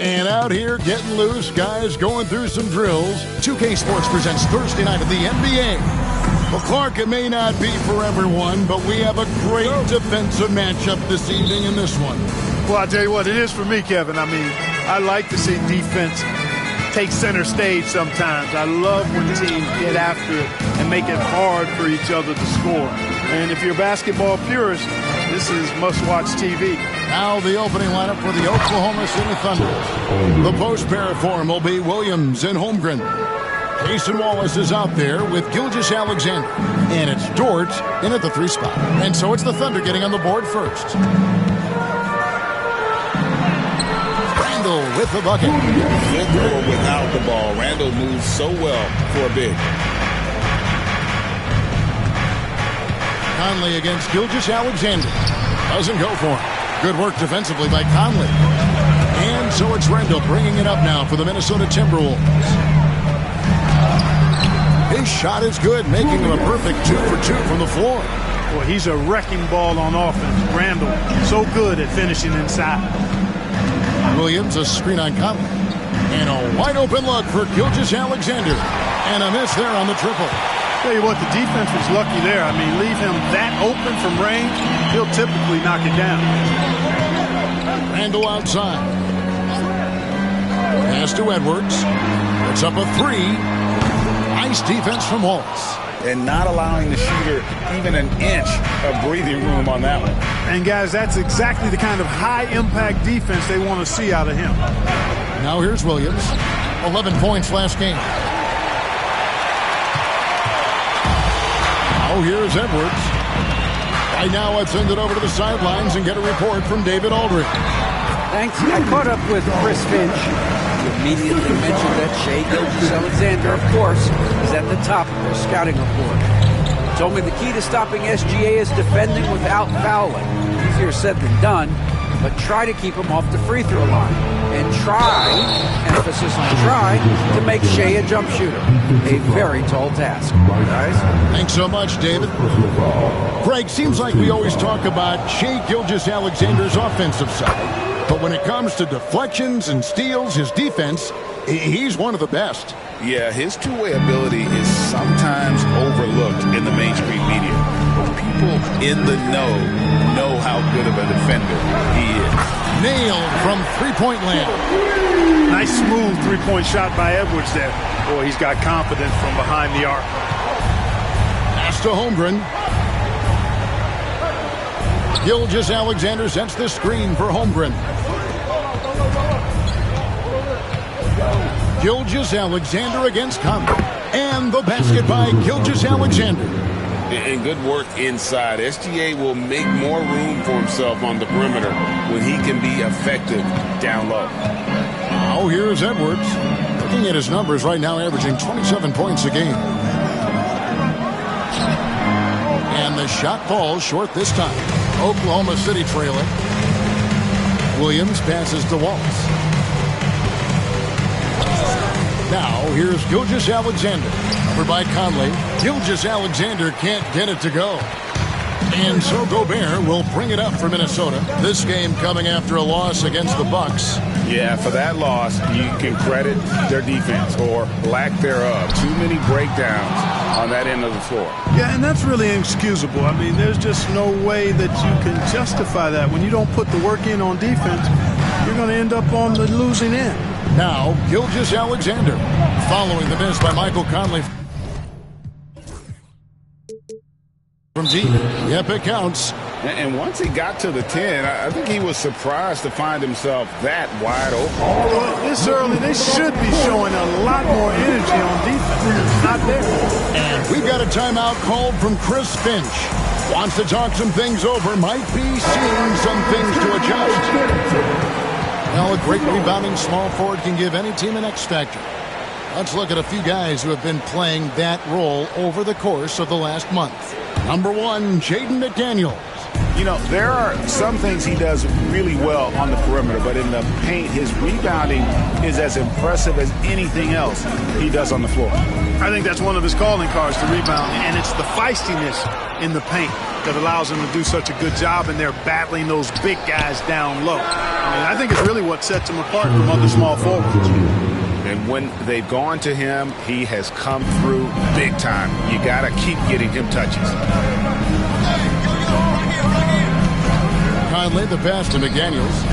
And out here getting loose, guys going through some drills. 2K Sports presents Thursday night of the NBA. Well, Clark, it may not be for everyone, but we have a great defensive matchup this evening in this one. Well, I'll tell you what, it is for me, Kevin. I mean, I like to see defense take center stage sometimes. I love when teams get after it and make it hard for each other to score. And if you're a basketball purist, this is must-watch TV. Now the opening lineup for the Oklahoma City Thunder. The post pair form will be Williams and Holmgren. Jason Wallace is out there with Gilgeous-Alexander. And it's Dort in at the 3 spot. And so it's the Thunder getting on the board first. Randall with the bucket. With or without the ball, Randall moves so well for a big. Conley against Gilgeous-Alexander. Doesn't go for him. Good work defensively by Conley. And so it's Randall bringing it up now for the Minnesota Timberwolves. His shot is good, making him a perfect 2 for 2 from the floor. Boy, he's a wrecking ball on offense. Randall, so good at finishing inside. Williams, a screen on Conley. And a wide open look for Gilgeous-Alexander. And a miss there on the triple. Tell you what, the defense was lucky there. I mean, leave him that open from range, he'll typically knock it down. Randall outside. Pass to Edwards. It's up a 3. Nice defense from Wallace. And not allowing the shooter even an inch of breathing room on that one. And, guys, that's exactly the kind of high-impact defense they want to see out of him. Now here's Williams. 11 points last game. Now here's Edwards. Right now, let's send it over to the sidelines and get a report from David Aldridge. Thanks. I caught up with Chris Finch. He immediately mentioned that Shai Gilgeous-Alexander, of course, is at the top of their scouting report. He told me the key to stopping SGA is defending without fouling. Easier said than done, but try to keep him off the free throw line. And try, emphasis on try, to make Shai a jump shooter. A very tall task. Guys? Thanks so much, David. Greg, seems like we always talk about Shai Gilgeous-Alexander's offensive side. But when it comes to deflections and steals, his defense, he's one of the best. Yeah, his two-way ability is sometimes overlooked in the mainstream media. But people in the know how good of a defender he is. Nailed from three-point land. Nice smooth three-point shot by Edwards there. Boy, he's got confidence from behind the arc. Pass to Holmgren. Gilgeous-Alexander sets the screen for Holmgren. Gilgeous-Alexander against Conley. And the basket by Gilgeous-Alexander. And good work inside. SGA will make more room for himself on the perimeter when he can be effective down low. Now here's Edwards. Looking at his numbers right now, averaging 27 points a game. And the shot falls short this time. Oklahoma City trailing. Williams passes to Wallace. Now here's Gilgeous-Alexander. Covered by Conley. Gilgeous-Alexander can't get it to go. And so Gobert will bring it up for Minnesota. This game coming after a loss against the Bucks. Yeah, for that loss, you can credit their defense or lack thereof. Too many breakdowns on that end of the floor. Yeah, and that's really inexcusable. I mean, there's just no way that you can justify that. When you don't put the work in on defense, you're going to end up on the losing end. Now, Gilgeous-Alexander following the miss by Michael Conley. From deep. Yep, it counts. And once he got to the 10, I think he was surprised to find himself that wide open. Well, this early, they should be showing a lot more energy on defense. It's not there. And we've got a timeout called from Chris Finch. Wants to talk some things over. Might be seeing some things to adjust. Well, a great rebounding small forward can give any team an X factor. Let's look at a few guys who have been playing that role over the course of the last month. Number 1, Jaden McDaniels. You know, there are some things he does really well on the perimeter, but in the paint, his rebounding is as impressive as anything else he does on the floor. I think that's one of his calling cards, the rebounding, and it's the feistiness in the paint that allows him to do such a good job, and they're battling those big guys down low. I think it's really what sets him apart from other small forwards. And when they've gone to him, he has come through big time. You got to keep getting him touches. Conley, the pass to McDaniels.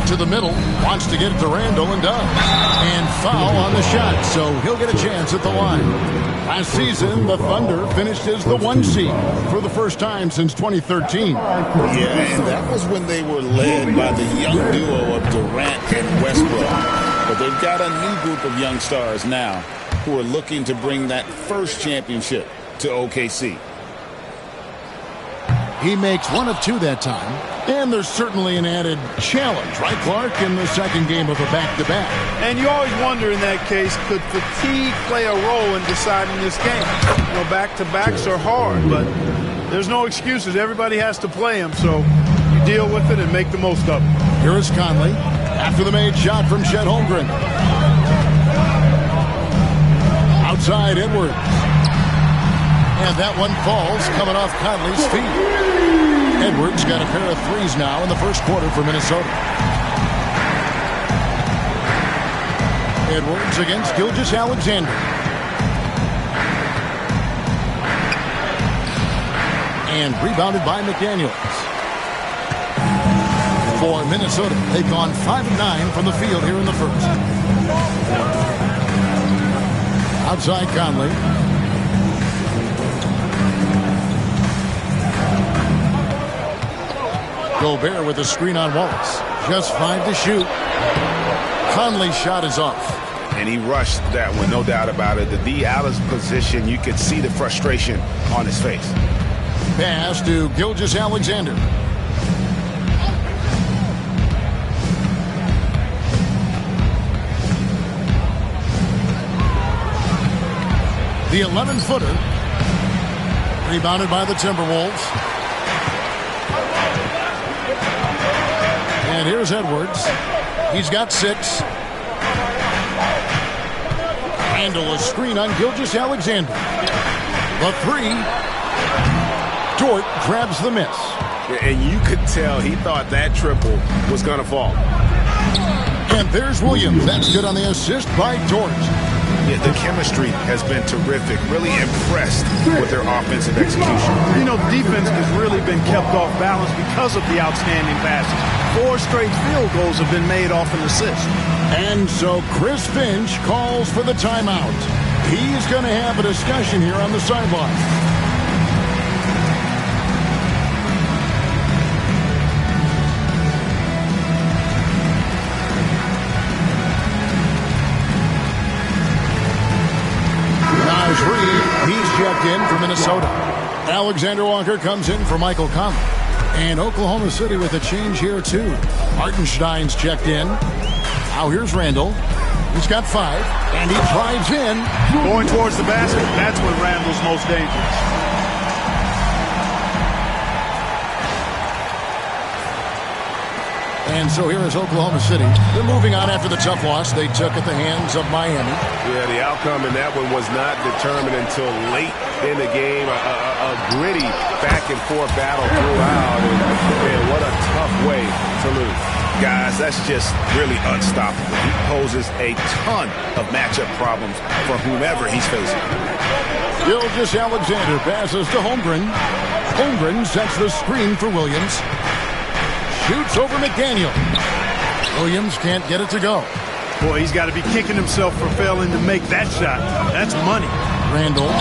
To the middle, wants to get it to Randall and does. And foul on the shot, so he'll get a chance at the line. Last season, the Thunder finished as the 1 seed for the first time since 2013. Yeah, and that was when they were led by the young duo of Durant and Westbrook. But they've got a new group of young stars now who are looking to bring that first championship to OKC. He makes 1 of 2 that time. And there's certainly an added challenge, right, Clark, in the second game of a back-to-back. And you always wonder in that case, could fatigue play a role in deciding this game? Back-to-backs are hard, but there's no excuses. Everybody has to play them, so you deal with it and make the most of it. Here is Conley after the made shot from Chet Holmgren. Outside Edwards. And that one falls coming off Conley's feet. Edwards got a pair of threes now in the first quarter for Minnesota. Edwards against Gilgeous-Alexander. And rebounded by McDaniels. For Minnesota, they've gone 5 of 9 from the field here in the first. Outside Conley. Gobert with a screen on Wallace. Just 5 to shoot. Conley's shot is off. And he rushed that one, no doubt about it. The D out of position, you could see the frustration on his face. Pass to Gilgeous-Alexander. The 11-footer. Rebounded by the Timberwolves. And here's Edwards. He's got 6. Handle a screen on Gilgeous-Alexander. The 3. Dort grabs the miss. And you could tell he thought that triple was going to fall. And there's Williams. That's good on the assist by Dort. Yeah, the chemistry has been terrific. Really impressed with their offensive execution. Defense has really been kept off balance because of the outstanding passes. 4 straight field goals have been made off an assist. And so Chris Finch calls for the timeout. He's going to have a discussion here on the sideline. He's checked in for Minnesota. Alexander Walker comes in for Michael Conley. And Oklahoma City with a change here, too. Hartenstein's checked in. Now here's Randall. He's got 5, and he drives in. Going towards the basket, that's when Randall's most dangerous. And so here is Oklahoma City. They're moving on after the tough loss they took at the hands of Miami. Yeah, the outcome in that one was not determined until late in the game. A gritty back-and-forth battle throughout. And what a tough way to lose. Guys, that's just really unstoppable. He poses a ton of matchup problems for whomever he's facing. Gilgeous-Alexander passes to Holmgren. Holmgren sets the screen for Williams. Shoots over McDaniel. Williams can't get it to go. Boy, he's got to be kicking himself for failing to make that shot. That's money. Randall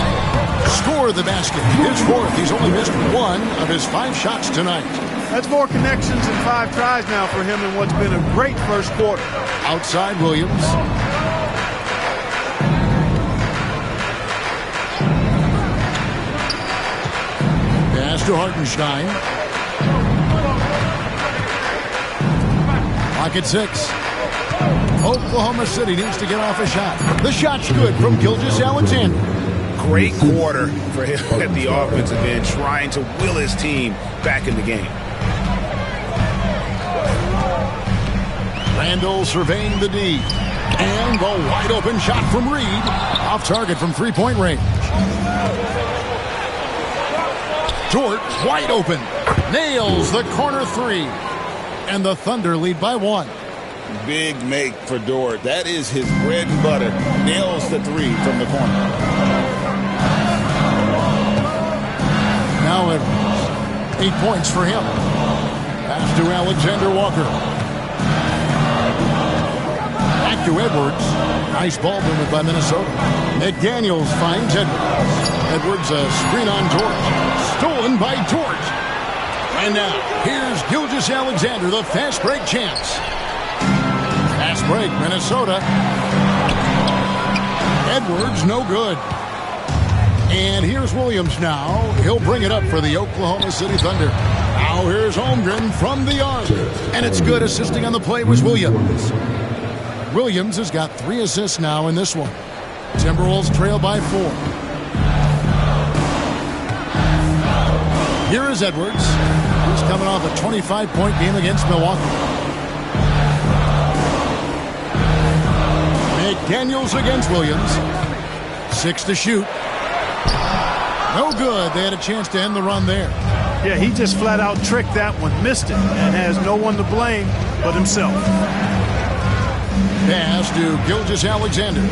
score the basket. His 4th. He's only missed 1 of his 5 shots tonight. That's 4 connections and 5 tries now for him in what's been a great first quarter. Outside Williams. Pass to Hartenstein. Clock at 6. Oklahoma City needs to get off a shot. The shot's good from Gilgeous-Alexander. Great quarter for him at the offensive end, trying to will his team back in the game. Randall surveying the D. And the wide open shot from Reed. Off target from three-point range. Dort wide open. Nails the corner three. And the Thunder lead by 1. Big make for Dort. That is his bread and butter. Nails the three from the corner. Now Edwards. 8 points for him. Pass to Alexander Walker. Back to Edwards. Nice ball movement by Minnesota. McDaniels finds Edwards. Edwards a screen on Dort. Stolen by Dort. And now, here's Gilgeous-Alexander, the fast break champs. Fast break, Minnesota. Edwards, no good. And here's Williams now. He'll bring it up for the Oklahoma City Thunder. Now here's Holmgren from the arc. And it's good. Assisting on the play was Williams. Williams has got 3 assists now in this one. Timberwolves trail by 4. Here is Edwards. He's coming off a 25-point game against Milwaukee. McDaniels against Williams. 6 to shoot. No good. They had a chance to end the run there. Yeah, he just flat out tricked that one, missed it, and has no one to blame but himself. Pass to Gilgeous-Alexander.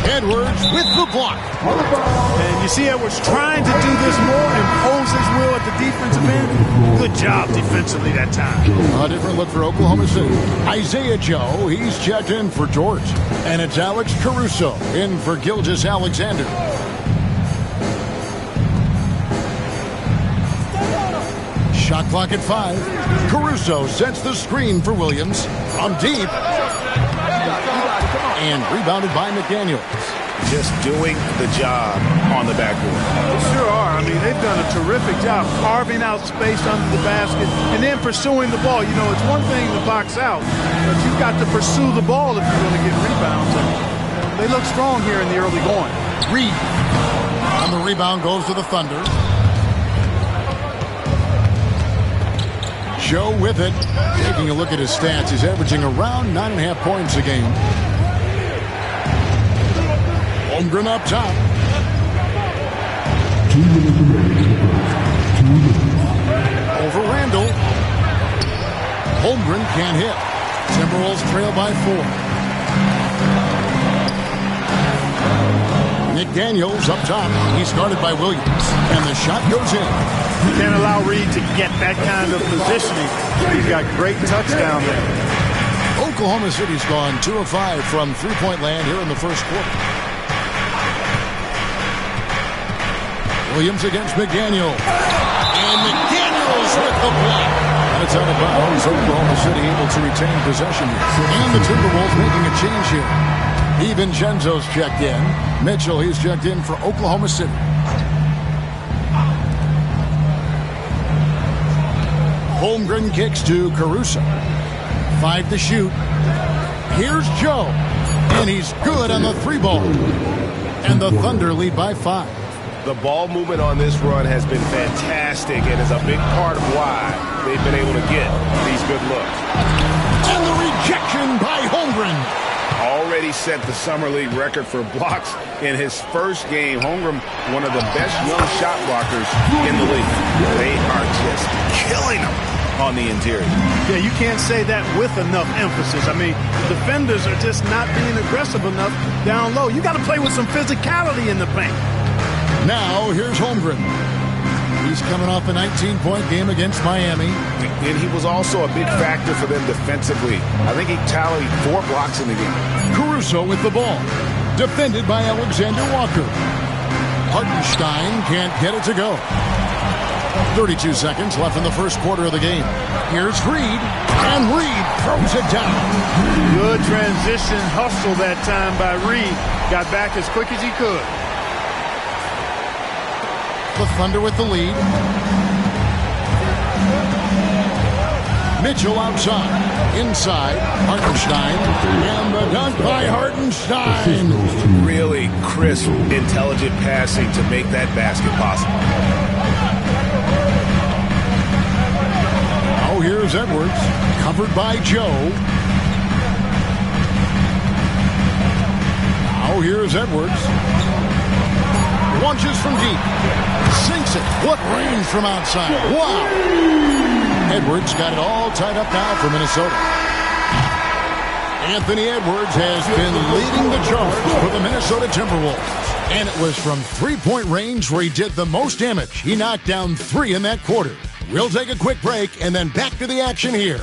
Edwards with the block. And you see Edwards trying to do this more, impose his will at the defensive end. Good job defensively that time. A different look for Oklahoma City. Isaiah Joe, he's checked in for George. And it's Alex Caruso in for Gilgeous-Alexander. Shot clock at 5. Caruso sets the screen for Williams from deep. And rebounded by McDaniels. Just doing the job on the backboard. They sure are. I mean, they've done a terrific job carving out space under the basket and then pursuing the ball. You know, it's one thing to box out, but you've got to pursue the ball if you're going to get rebounds. And they look strong here in the early going. Reed on the rebound goes to the Thunder. Joe with it. Taking a look at his stats, he's averaging around 9.5 points a game. Holmgren up top. Over Randall. Holmgren can't hit. Timberwolves trail by 4. McDaniels up top. He's guarded by Williams. And the shot goes in. You can't allow Reed to get that kind of positioning. He's got great touch down there. Oklahoma City's gone 2 of 5 from three-point land here in the first quarter. Williams against McDaniel. And McDaniels with the block. That's out of bounds. Oklahoma City able to retain possession. And the Timberwolves making a change here. DiVincenzo's checked in. Mitchell, he's checked in for Oklahoma City. Holmgren kicks to Caruso. 5 to shoot. Here's Joe. And he's good on the 3-ball. And the Thunder lead by 5. The ball movement on this run has been fantastic and is a big part of why they've been able to get these good looks. And the rejection by Holmgren. Already set the Summer League record for blocks in his first game. Holmgren, one of the best young shot blockers in the league. They are just killing them on the interior. Yeah, you can't say that with enough emphasis. I mean, the defenders are just not being aggressive enough down low. You got to play with some physicality in the paint. Now, here's Holmgren. He's coming off a 19-point game against Miami. And he was also a big factor for them defensively. I think he tallied 4 blocks in the game. Caruso with the ball. Defended by Alexander Walker. Hartenstein can't get it to go. 32 seconds left in the first quarter of the game. Here's Reed. And Reed throws it down. Good transition hustle that time by Reed. Got back as quick as he could. The Thunder with the lead. Mitchell outside. Inside. Hartenstein. And the dunk by Hartenstein. Really crisp, intelligent passing to make that basket possible. Oh, here's Here's Edwards, covered by Joe. Now here's Edwards. Launches from deep. Sinks it. What range from outside. Wow. Edwards got it all tied up now for Minnesota. Anthony Edwards has been leading the charge for the Minnesota Timberwolves. And it was from three-point range where he did the most damage. He knocked down 3 in that quarter. We'll take a quick break and then back to the action here.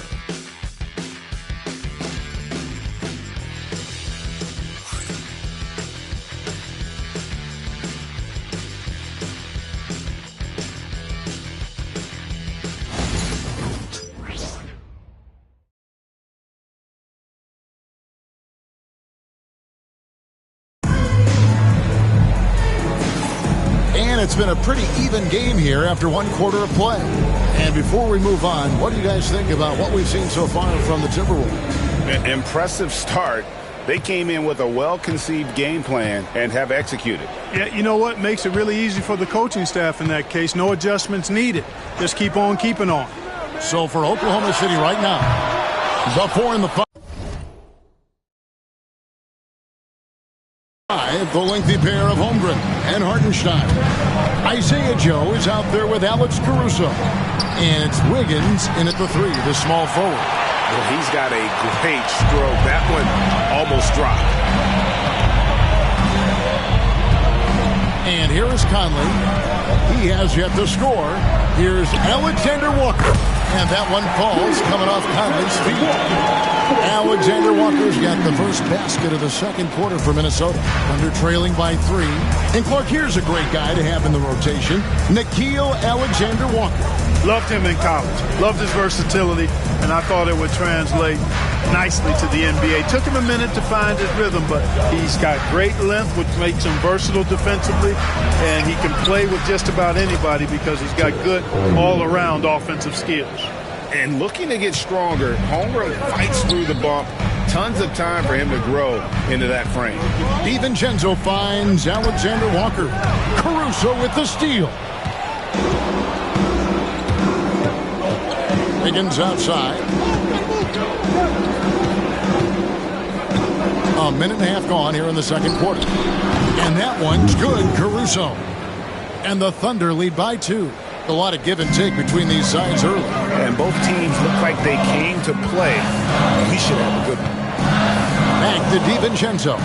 It's been a pretty even game here after one quarter of play. And before we move on, what do you guys think about what we've seen so far from the Timberwolves? Impressive start. They came in with a well-conceived game plan and have executed. Yeah, you know what? Makes it really easy for the coaching staff in that case. No adjustments needed. Just keep on keeping on. So for Oklahoma City right now, the 4 and the 5. The lengthy pair of Holmgren and Hartenstein. Isaiah Joe is out there with Alex Caruso. And it's Wiggins in at the 3, the small forward. Well, he's got a great stroke. That one almost dropped. And here is Conley. He has yet to score. Here's Alexander Walker. And that one falls coming off Conley's feet. Alexander Walker's got the first basket of the second quarter for Minnesota. Under trailing by 3. And Clark, here's a great guy to have in the rotation. Nickeil Alexander Walker. Loved him in college. Loved his versatility. And I thought it would translate nicely to the NBA. Took him a minute to find his rhythm, but he's got great length, which makes him versatile defensively. And he can play with just about anybody because he's got good all-around offensive skills. And looking to get stronger, Holmgren fights through the bump. Tons of time for him to grow into that frame. DiVincenzo finds Alexander Walker. Caruso with the steal. Wiggins outside. A minute and a half gone here in the second quarter. And that one's good, Caruso. And the Thunder lead by 2. A lot of give and take between these sides early. And both teams look like they came to play. We should have a good one. Back to DiVincenzo.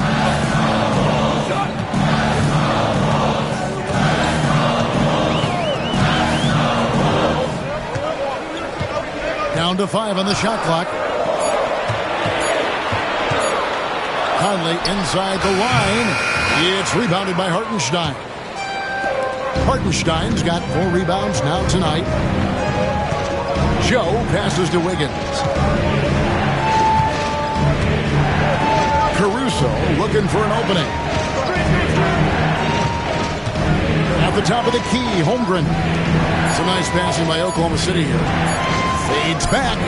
Down to 5 on the shot clock. Conley inside the line. It's rebounded by Hartenstein. Hartenstein's got 4 rebounds now tonight. Joe passes to Wiggins. Caruso looking for an opening. At the top of the key, Holmgren. Some nice passing by Oklahoma City here. Fades back.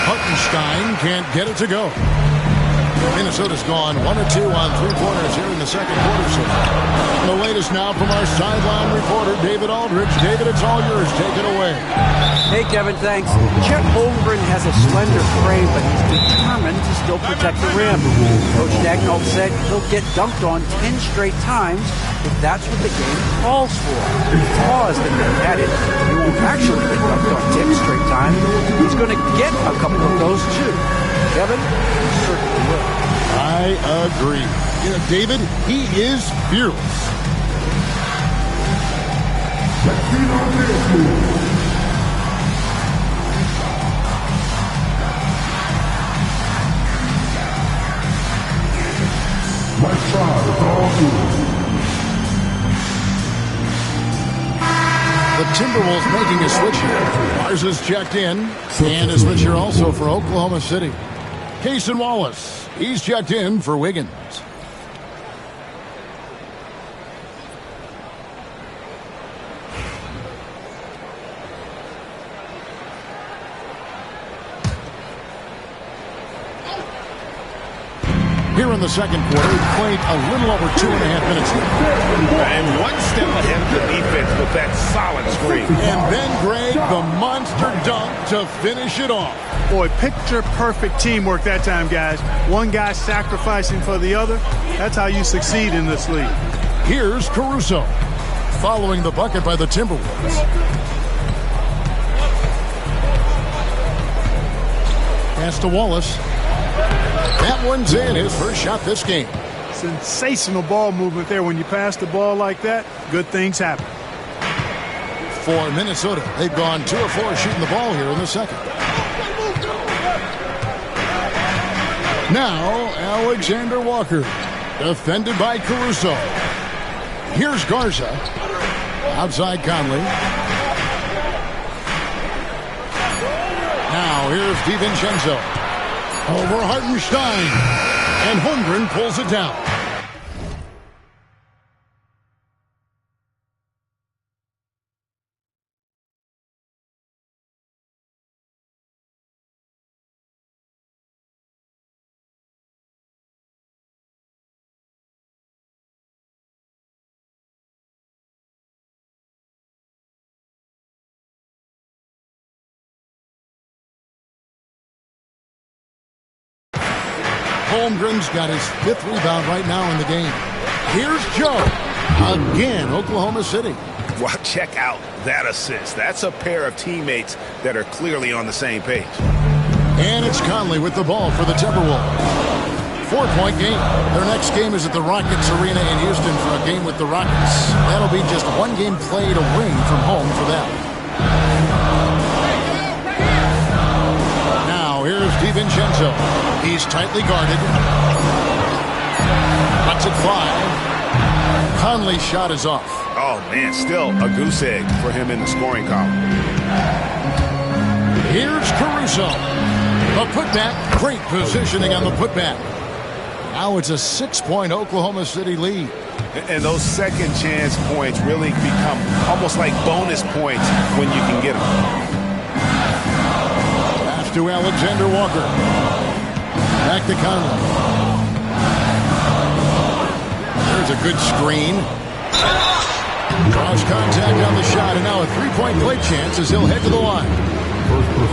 Hartenstein can't get it to go. Minnesota's gone 1 of 2 on 3-pointers here in the second quarter. So the latest now from our sideline reporter, David Aldridge. David, it's all yours. Take it away. Hey, Kevin, thanks. Chet Holmgren has a slender frame, but he's determined to still protect the rim. Coach Dagnall said he'll get dunked on 10 straight times if that's what the game calls for. Pause and then added, he won't actually get dunked on 10 straight times. He's going to get a couple of those, too. Kevin, he certainly will. I agree. You know, David, he is fearless. The Timberwolves making a switch here. Mars is checked in, and a switch here also for Oklahoma City. Cason Wallace, he's checked in for Wiggins. Here in the second quarter, we played a little over 2.5 minutes now. And one step ahead of the defense with that solid screen. And then, Greg, the monster dunk to finish it off. Boy, picture-perfect teamwork that time, guys. One guy sacrificing for the other. That's how you succeed in this league. Here's Caruso, following the bucket by the Timberwolves. Pass to Wallace. That one's in, his first shot this game. Sensational ball movement there. When you pass the ball like that, good things happen. For Minnesota, they've gone 2 of 4 shooting the ball here in the second. Now, Alexander Walker, defended by Caruso. Here's Garza. Outside Conley. Now, here's DiVincenzo. Over Hartenstein. And Holmgren pulls it down. Holmgren's got his 5th rebound right now in the game. Here's Joe. Again, Oklahoma City. Wow, check out that assist. That's a pair of teammates that are clearly on the same page. And it's Conley with the ball for the Timberwolves. 4-point game. Their next game is at the Rockets Arena in Houston for a game with the Rockets. That'll be just one game played away from home for them. Now, here's DiVincenzo. He's tightly guarded. Lets it fly. Conley's shot is off. Oh, man, still a goose egg for him in the scoring column. Here's Caruso. The putback. Great positioning on the putback. Now it's a 6-point Oklahoma City lead. And those second chance points really become almost like bonus points when you can get them. Pass to Alexander Walker. Back to Conley. There's a good screen. Draws contact on the shot, and now a 3-point play chance as he'll head to the line.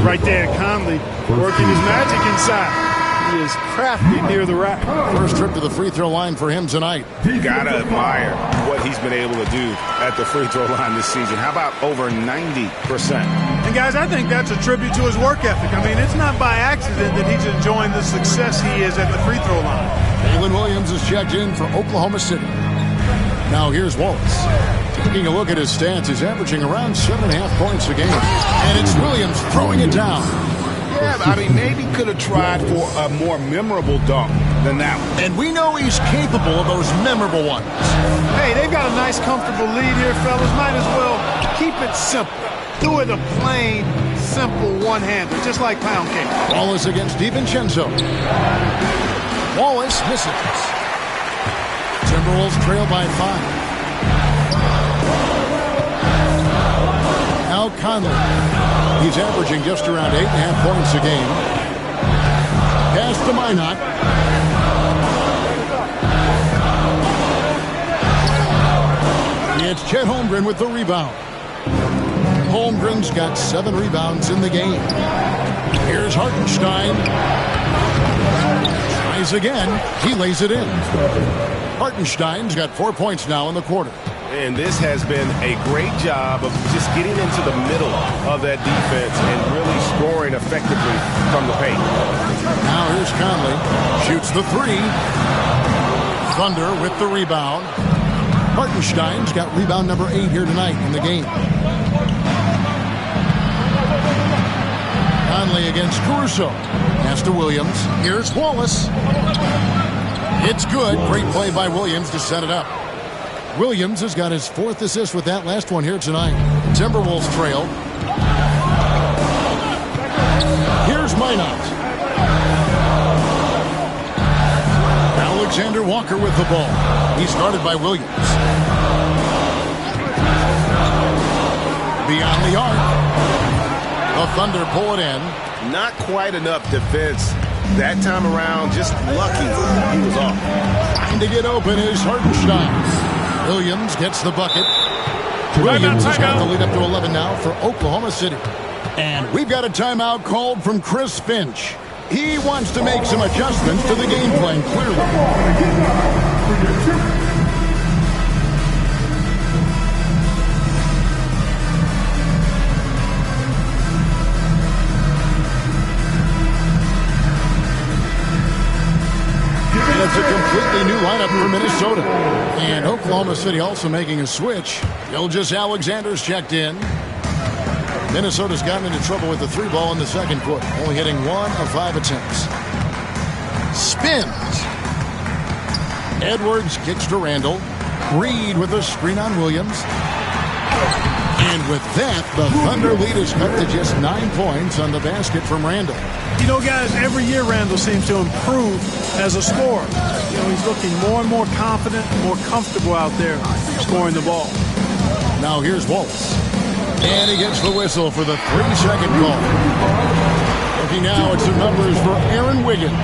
Right there, Conley working his magic inside. He is crafty near the rack. First trip to the free throw line for him tonight. Gotta admire what he's been able to do at the free throw line this season. How about over 90%? And guys, I think that's a tribute to his work ethic. I mean, it's not by accident that he's enjoying the success he is at the free throw line. Jalen Williams is checked in for Oklahoma City. Now here's Wallace. Taking a look at his stats, he's averaging around 7.5 points a game. And it's Williams throwing it down. Yeah, I mean, maybe could have tried for a more memorable dunk than that one. And we know he's capable of those memorable ones. Hey, they've got a nice, comfortable lead here, fellas. Might as well keep it simple. Do it a plain, simple one-hander, just like pound cake. Wallace against DiVincenzo. Wallace misses. Timberwolves trail by 5. Now Conley. He's averaging just around 8.5 points a game. Pass to Minot. It's Chet Holmgren with the rebound. Holmgren's got 7 rebounds in the game. Here's Hartenstein. Tries again. He lays it in. Hartenstein's got 4 points now in the quarter. And this has been a great job of just getting into the middle of that defense and really scoring effectively from the paint. Now here's Conley. Shoots the 3. Thunder with the rebound. Hartenstein's got rebound number 8 here tonight in the game. Conley against Caruso. Pass to Williams. Here's Wallace. It's good. Great play by Williams to set it up. Williams has got his 4th assist with that last one here tonight. Timberwolves trail. Here's Minot. Alexander Walker with the ball. He's guarded by Williams. Beyond the arc. The Thunder pull it in. Not quite enough defense That time around, just lucky he was off. Trying to get open is Hartenstein. Williams gets the bucket. Williams has got the lead up to 11 now for Oklahoma City. And we've got a timeout called from Chris Finch. He wants to make some adjustments to the game plan, clearly. It's a completely new lineup for Minnesota. And Oklahoma City also making a switch. Gilgeous-Alexander's checked in. Minnesota's gotten into trouble with the three ball in the second quarter, only hitting 1 of 5 attempts. Spins. Edwards kicks to Randall. Reed with a screen on Williams. And with that, the Thunder lead is cut to just 9 points on the basket from Randall. You know, guys, every year Randall seems to improve as a scorer. You know, he's looking more and more confident, more comfortable out there scoring the ball. Now here's Wallace. And he gets the whistle for the 3-second call. Looking now at some numbers for Aaron Wiggins.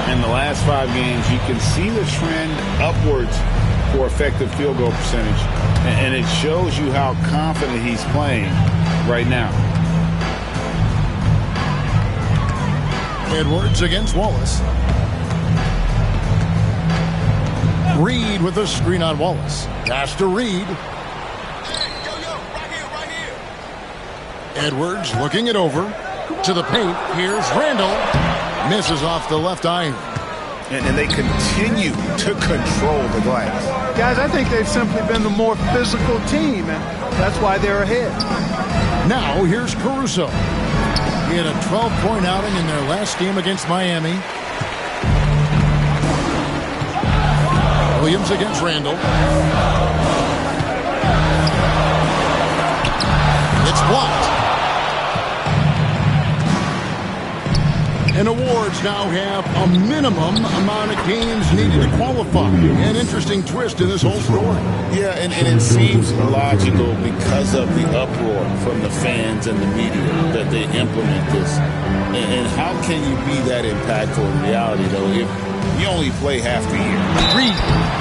In the last 5 games, you can see the trend upwards for effective field goal percentage. And it shows you how confident he's playing right now. Edwards against Wallace. Reed with a screen on Wallace. Pass to Reed. Edwards looking it over to the paint. Here's Randall. Misses off the left iron. And they continue to control the glass. Guys, I think they've simply been the more physical team, and that's why they're ahead. Now here's Caruso. He had a 12-point outing in their last game against Miami. Williams against Randall. It's blocked. And awards now have a minimum amount of games needed to qualify. An interesting twist in this whole story. Yeah, and it seems logical because of the uproar from the fans and the media that they implement this. And how can you be that impactful in reality, though, if you only play half the year?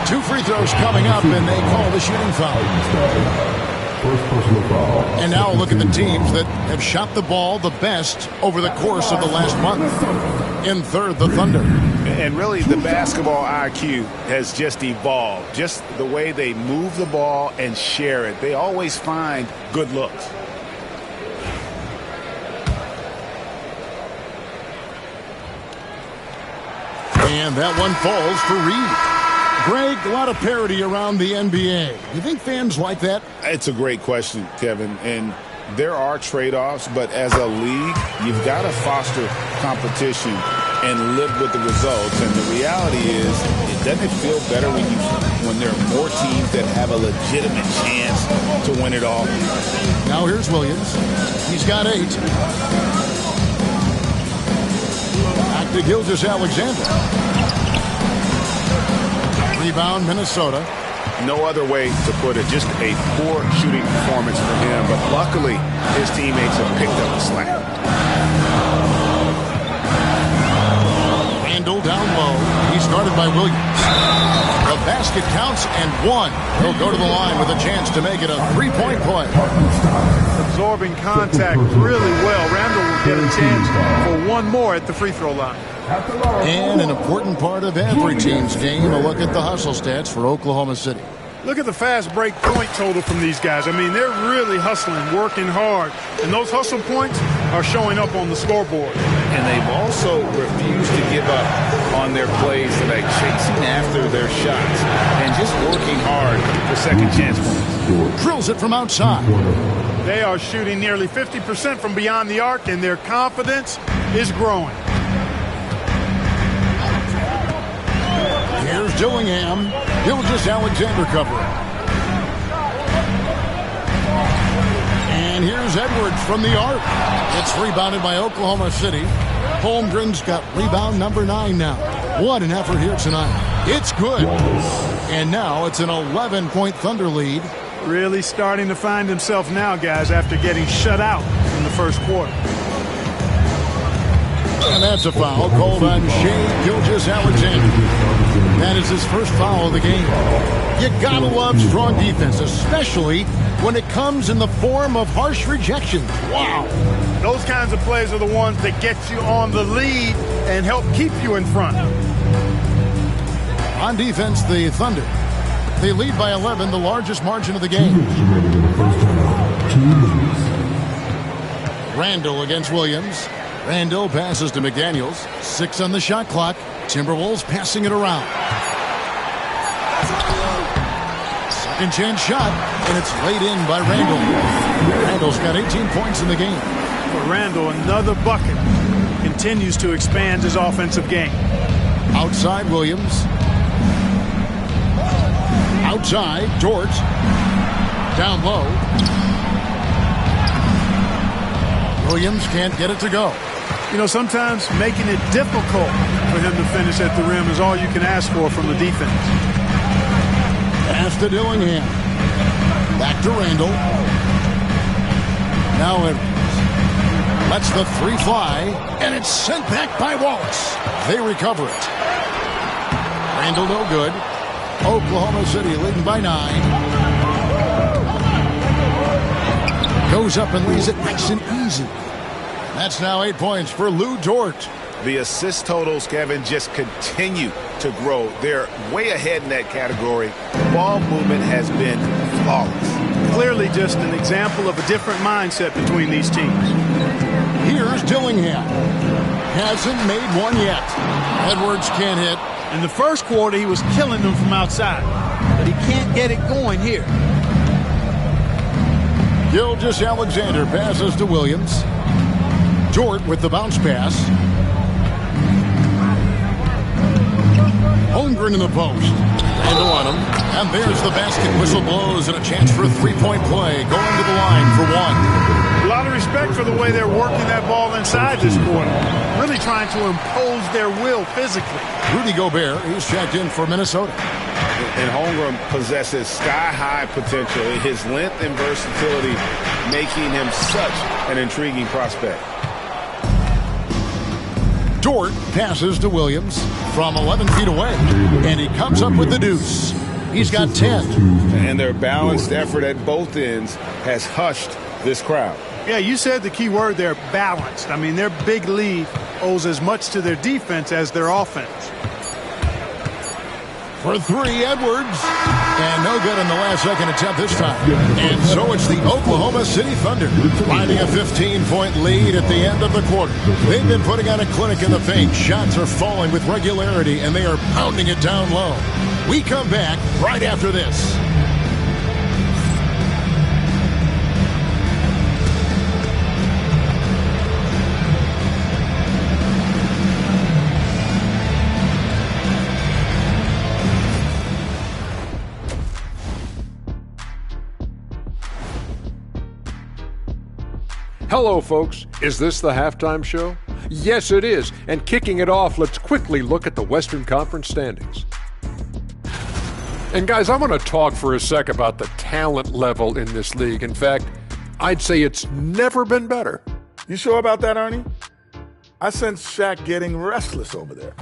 2 free throws coming up, and they call the shooting foul. And now look at the teams that have shot the ball the best over the course of the last month. In third, the Thunder. And really, the basketball IQ has just evolved. Just the way they move the ball and share it. They always find good looks. And that one falls for Reed. Greg, a lot of parity around the NBA. You think fans like that? It's a great question, Kevin. And there are trade-offs, but as a league, you've got to foster competition and live with the results. And the reality is, doesn't it feel better when there are more teams that have a legitimate chance to win it all? Now here's Williams. He's got 8. Back to Gilgeous-Alexander. Rebound, Minnesota. No other way to put it. Just a poor shooting performance for him. But luckily, his teammates have picked up the slack. Randall down low. He's guarded by Williams. The basket counts and 1. He'll go to the line with a chance to make it a 3-point play. Absorbing contact really well. Randall will get a chance for 1 more at the free throw line. And an important part of every team's game, a look at the hustle stats for Oklahoma City. Look at the fast break point total from these guys. I mean, they're really hustling, working hard. And those hustle points are showing up on the scoreboard. And they've also refused to give up on their plays, like chasing after their shots and just working hard for second chance points. Drills it from outside. They are shooting nearly 50% from beyond the arc, and their confidence is growing. Here's Dillingham. Gilgeous-Alexander covering. And here's Edwards from the arc. It's rebounded by Oklahoma City. Holmgren's got rebound number 9 now. What an effort here tonight. It's good. And now it's an 11-point Thunder lead. Really starting to find himself now, guys, after getting shut out in the first quarter. And that's a foul called on Shai Gilgeous-Alexander. That is his first foul of the game. You gotta love strong defense, especially when it comes in the form of harsh rejections. Wow. Those kinds of plays are the ones that get you on the lead and help keep you in front. On defense, the Thunder. They lead by 11, the largest margin of the game. Randall against Williams. Randall passes to McDaniels. 6 on the shot clock. Timberwolves passing it around. Second chance shot, and it's laid in by Randall. Randall's got 18 points in the game. For Randall, another bucket. Continues to expand his offensive game. Outside Williams. Outside Dort. Down low. Williams can't get it to go. You know, sometimes making it difficult for him to finish at the rim is all you can ask for from the defense. Pass to Dillingham. Back to Randall. Now Edwards lets the 3 fly, and it's sent back by Wallace. They recover it. Randall no good. Oklahoma City leading by 9. Goes up and lays it nice and easy. That's now 8 points for Lou Dort. The assist totals, Kevin, just continue to grow. They're way ahead in that category. Ball movement has been flawless. Clearly just an example of a different mindset between these teams. Here's Dillingham. Hasn't made one yet. Edwards can't hit. In the first quarter, he was killing them from outside, but he can't get it going here. Gilgeous-Alexander passes to Williams. Dort with the bounce pass. Holmgren in the post. Randall on him. And there's the basket. Whistle blows and a chance for a three-point play. Going to the line for 1. A lot of respect for the way they're working that ball inside this quarter. Really trying to impose their will physically. Rudy Gobert, he's checked in for Minnesota. And Holmgren possesses sky-high potential. His length and versatility making him such an intriguing prospect. Dort passes to Williams from 11 feet away, and he comes up with the deuce. He's got 10. And their balanced effort at both ends has hushed this crowd. Yeah, you said the key word there, balanced. I mean, their big lead owes as much to their defense as their offense. For 3, Edwards. And no good in the last second attempt this time. And so it's the Oklahoma City Thunder finding a 15-point lead at the end of the quarter. They've been putting on a clinic in the paint. Shots are falling with regularity, and they are pounding it down low. We come back right after this. Hello, folks. Is this the halftime show? Yes, it is. And kicking it off, let's quickly look at the Western Conference standings. And guys, I want to talk for a sec about the talent level in this league. In fact, I'd say it's never been better. You sure about that, Ernie? I sense Shaq getting restless over there.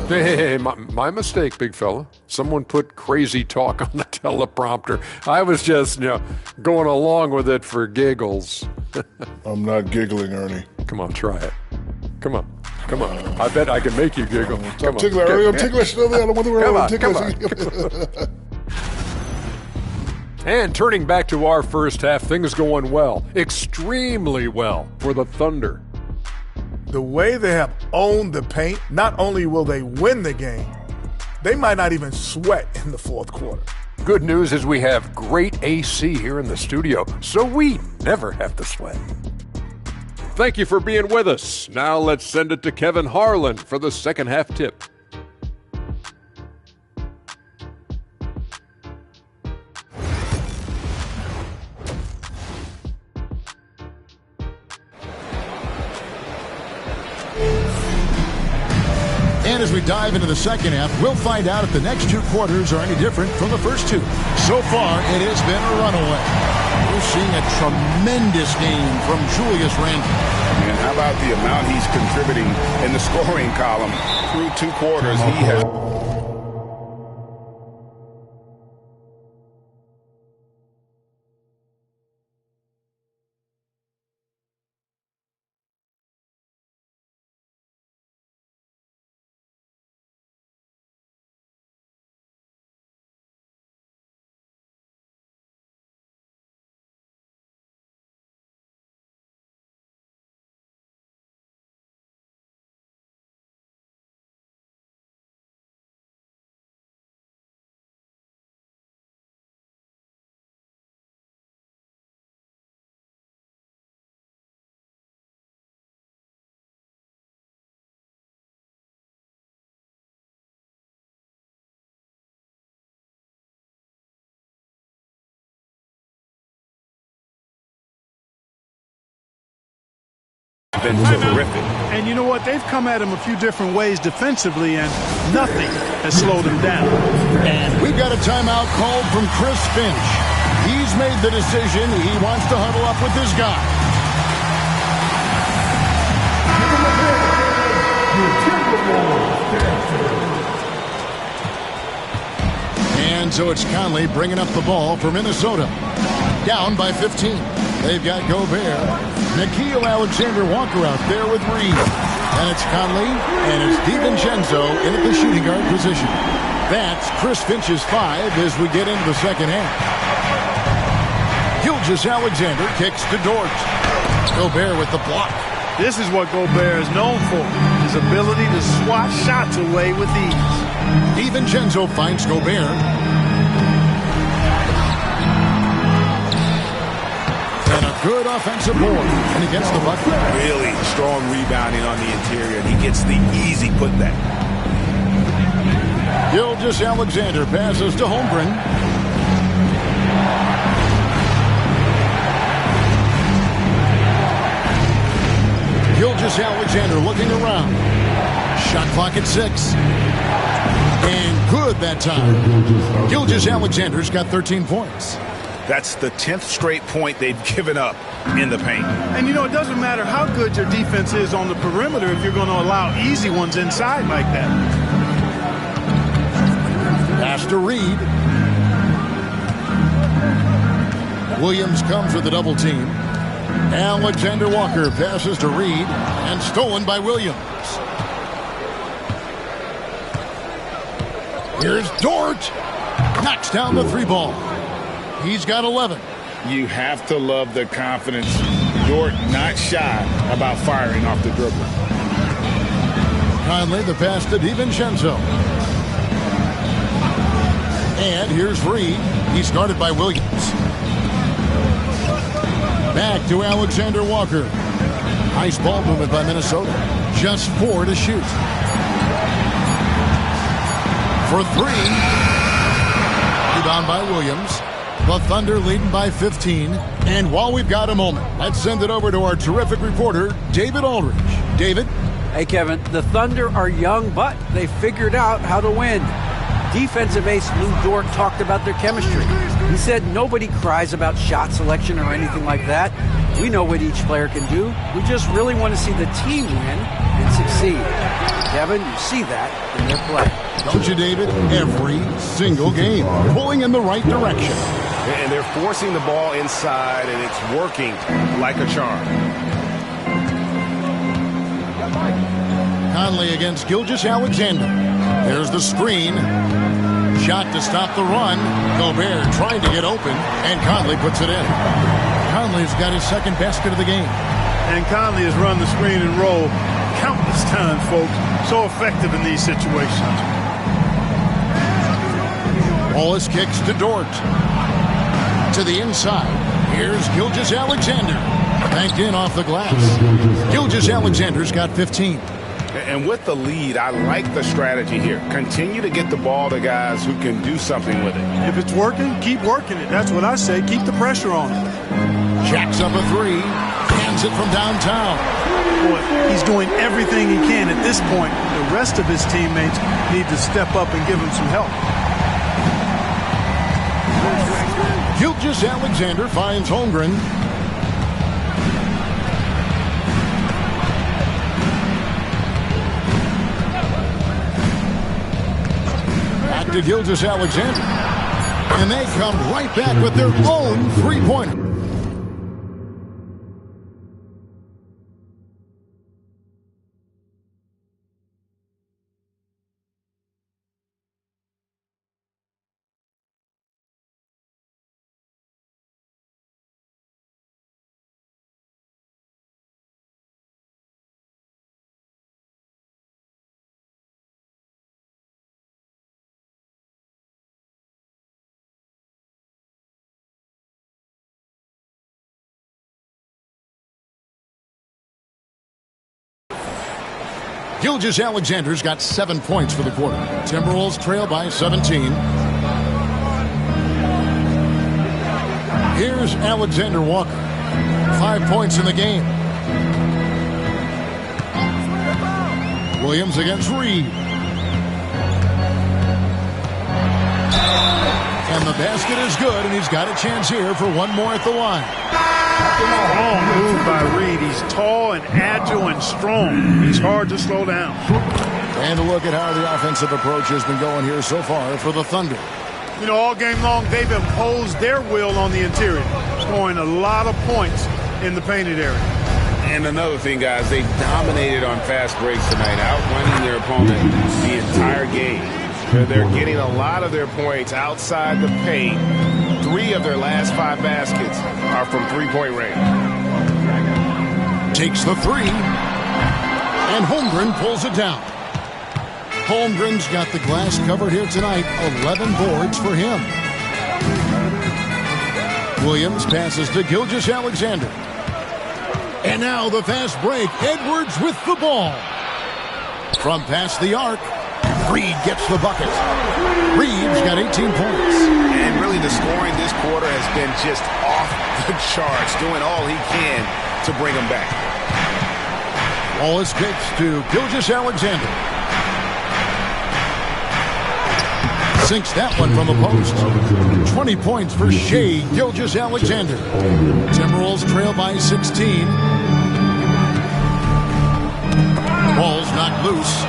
Hey, my mistake, big fella. Someone put crazy talk on the teleprompter. I was just, going along with it for giggles. I'm not giggling, Ernie. Come on, try it. Come on. I bet I can make you giggle. I'm ticklish. I'm ticklish. I don't want to worry. I'm ticklish. And turning back to our first half, things going well. Extremely well for the Thunder. The way they have owned the paint, not only will they win the game, they might not even sweat in the fourth quarter. Good news is we have great AC here in the studio, so we never have to sweat. Thank you for being with us. Now let's send it to Kevin Harlan for the second half tip. And as we dive into the second half, we'll find out if the next 2 quarters are any different from the first 2. So far, it has been a runaway. We're seeing a tremendous game from Julius Randle. And how about the amount he's contributing in the scoring column through 2 quarters? He has been terrific. And you know what? They've come at him a few different ways defensively, and nothing has slowed him down. And we've got a timeout called from Chris Finch. He's made the decision. He wants to huddle up with his guy. And so it's Conley bringing up the ball for Minnesota. Down by 15. They've got Gobert. Nickeil Alexander-Walker out there with Reed. And it's Conley, and it's DiVincenzo in at the shooting guard position. That's Chris Finch's 5 as we get into the second half. Gilgeous-Alexander kicks to Dort. Gobert with the block. This is what Gobert is known for, his ability to swat shots away with ease. DiVincenzo finds Gobert. And a good offensive board. And he gets the bucket. really strong rebounding on the interior, and he gets the easy putback. Gilgeous-Alexander passes to Holmgren. Gilgeous-Alexander looking around. Shot clock at 6. And good that time. Gilgeous-Alexander's got 13 points. That's the 10th straight point they've given up in the paint. And, you know, it doesn't matter how good your defense is on the perimeter if you're going to allow easy ones inside like that. Pass to Reed. Williams comes with the double team. Alexander Walker passes to Reed and stolen by Williams. Here's Dort. Knocks down the 3 ball. He's got 11. You have to love the confidence. Dort not shy about firing off the dribble. Conley the pass to DiVincenzo. And here's Reed. He's guarded by Williams. Back to Alexander Walker. Nice ball movement by Minnesota. Just 4 to shoot. For 3. Rebound by Williams. The Thunder leading by 15. And while we've got a moment, let's send it over to our terrific reporter, David Aldridge. David? Hey, Kevin. The Thunder are young, but they figured out how to win. Defensive ace Lou Dort talked about their chemistry. He said nobody cries about shot selection or anything like that. We know what each player can do. We just really want to see the team win and succeed. Kevin, you see that in their play. Don't you, David? Every single game. Pulling in the right direction. And they're forcing the ball inside, and it's working like a charm. Conley against Gilgeous-Alexander. There's the screen. Shot to stop the run. Gobert trying to get open, and Conley puts it in. Conley's got his second basket of the game. And Conley has run the screen and roll countless times, folks. So effective in these situations. Wallace kicks to Dort. To the inside. Here's Gilgeous-Alexander. Banked in off the glass. Gilgeous-Alexander's got 15. And with the lead, I like the strategy here. Continue to get the ball to guys who can do something with it. If it's working, keep working it. That's what I say. Keep the pressure on it. Jacks up a 3. Hands it from downtown. Boy, he's doing everything he can at this point. The rest of his teammates need to step up and give him some help. Gilgeous-Alexander finds Holmgren. back to Gilgeous Alexander. And they come right back with their own three-pointer. Gilgeous Alexander's got 7 points for the quarter. Timberwolves trail by 17. Here's Alexander Walker. 5 points in the game. Williams against Reed. And the basket is good, and he's got a chance here for one more at the line. Strong move by Reed. He's tall and agile and strong. He's hard to slow down. And a look at how the offensive approach has been going here so far for the Thunder. You know, all game long, they've imposed their will on the interior, scoring a lot of points in the painted area. And another thing, guys, they've dominated on fast breaks tonight, outrunning their opponent the entire game. They're getting a lot of their points outside the paint. 3 of their last 5 baskets are from three-point range. Takes the 3. And Holmgren pulls it down. Holmgren's got the glass covered here tonight. 11 boards for him. Williams passes to Gilgeous Alexander. And now the fast break. Edwards with the ball. From past the arc, Reed gets the bucket. Reed's got 18 points. And really the scoring this quarter has been just off the charts, doing all he can to bring them back. Wallace kicks to Gilgeous Alexander. Sinks that one from the post. 20 points for Shea Gilgeous Alexander. Timberwolves trail by 16. Ball's knocked loose.